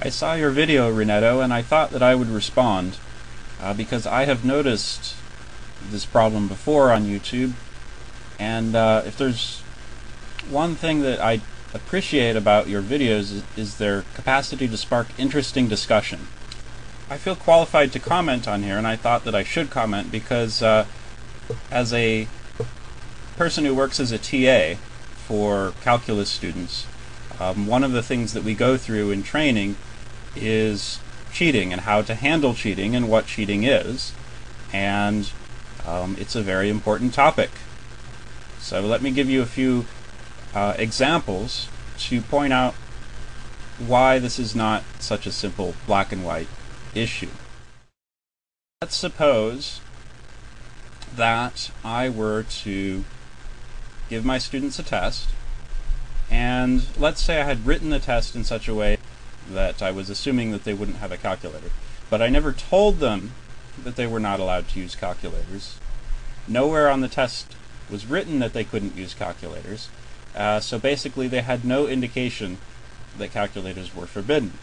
I saw your video, Renetto, and I thought that I would respond because I have noticed this problem before on YouTube, and if there's one thing that I appreciate about your videos is their capacity to spark interesting discussion. I feel qualified to comment on here, and I thought that I should comment because as a person who works as a TA for calculus students, one of the things that we go through in training is cheating and how to handle cheating and what cheating is, and it's a very important topic. So let me give you a few examples to point out why this is not such a simple black and white issue. Let's suppose that I were to give my students a test, and let's say I had written the test in such a way that I was assuming that they wouldn't have a calculator, but I never told them that they were not allowed to use calculators. Nowhere on the test was written that they couldn't use calculators, so basically they had no indication that calculators were forbidden.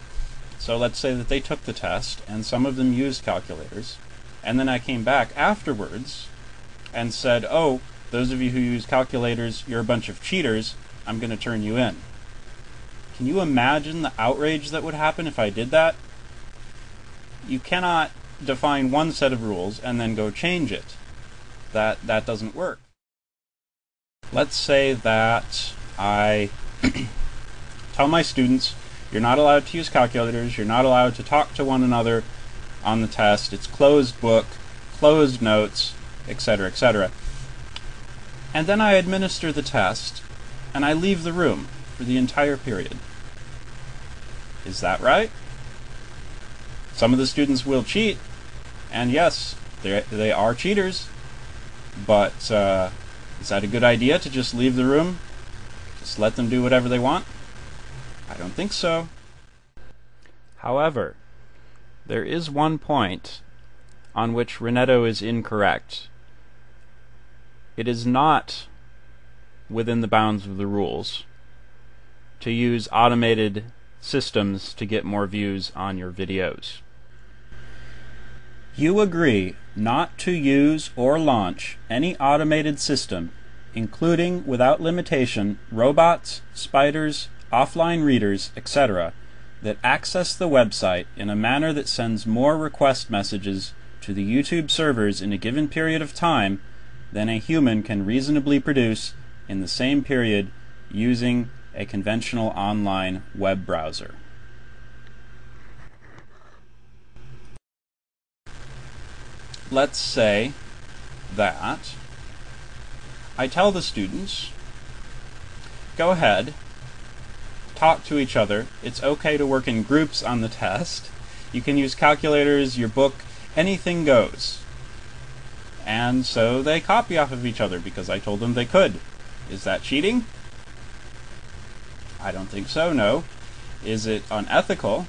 So let's say that they took the test and some of them used calculators, and then I came back afterwards and said, oh, those of you who use calculators, you're a bunch of cheaters, I'm going to turn you in. Can you imagine the outrage that would happen if I did that? You cannot define one set of rules and then go change it. That doesn't work. Let's say that I tell my students, you're not allowed to use calculators, you're not allowed to talk to one another on the test, it's closed book, closed notes, etc., etc. And then I administer the test, and I leave the room for the entire period. Is that right? Some of the students will cheat, and yes, they are cheaters, but is that a good idea to just leave the room? Just let them do whatever they want? I don't think so. However, there is one point on which Renetto is incorrect. It is not within the bounds of the rules to use automated systems to get more views on your videos. You agree not to use or launch any automated system, including, without limitation, robots, spiders, offline readers, etc., that access the website in a manner that sends more request messages to the YouTube servers in a given period of time than a human can reasonably produce in the same period using a conventional online web browser. Let's say that I tell the students, go ahead, talk to each other, it's okay to work in groups on the test, you can use calculators, your book, anything goes. And so they copy off of each other because I told them they could. Is that cheating? I don't think so, no. Is it unethical?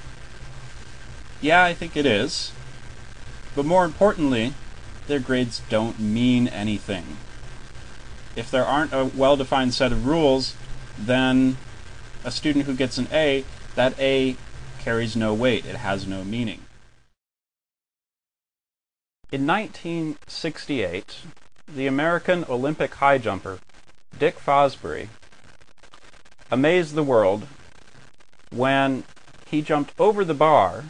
Yeah, I think it is. But more importantly, their grades don't mean anything. If there aren't a well-defined set of rules, then a student who gets an A, that A carries no weight, it has no meaning. In 1968, the American Olympic high jumper, Dick Fosbury, amazed the world when he jumped over the bar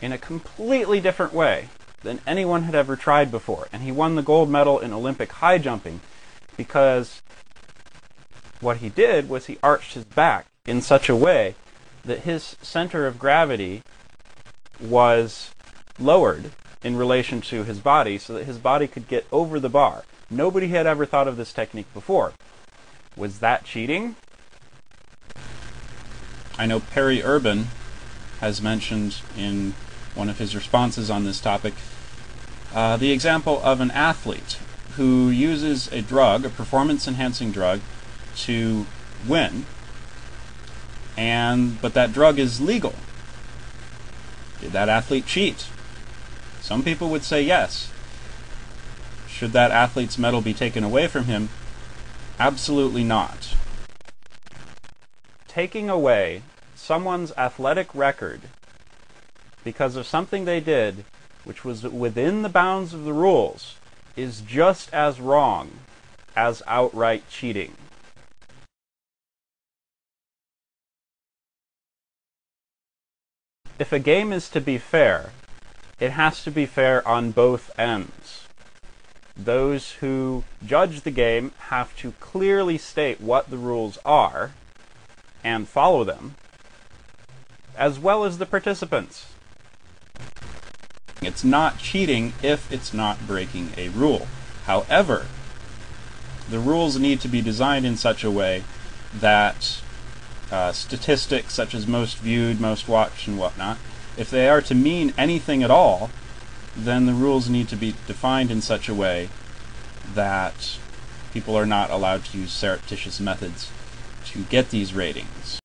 in a completely different way than anyone had ever tried before. And he won the gold medal in Olympic high jumping because what he did was he arched his back in such a way that his center of gravity was lowered in relation to his body so that his body could get over the bar. Nobody had ever thought of this technique before. Was that cheating? I know Periurban has mentioned in one of his responses on this topic the example of an athlete who uses a drug, a performance-enhancing drug, to win, but that drug is legal. Did that athlete cheat? Some people would say yes. Should that athlete's medal be taken away from him? Absolutely not. Taking away someone's athletic record because of something they did which was within the bounds of the rules is just as wrong as outright cheating. If a game is to be fair, it has to be fair on both ends. Those who judge the game have to clearly state what the rules are and follow them, as well as the participants. It's not cheating if it's not breaking a rule. However, the rules need to be designed in such a way that statistics such as most viewed, most watched, and whatnot, if they are to mean anything at all, then the rules need to be defined in such a way that people are not allowed to use surreptitious methods to get these ratings.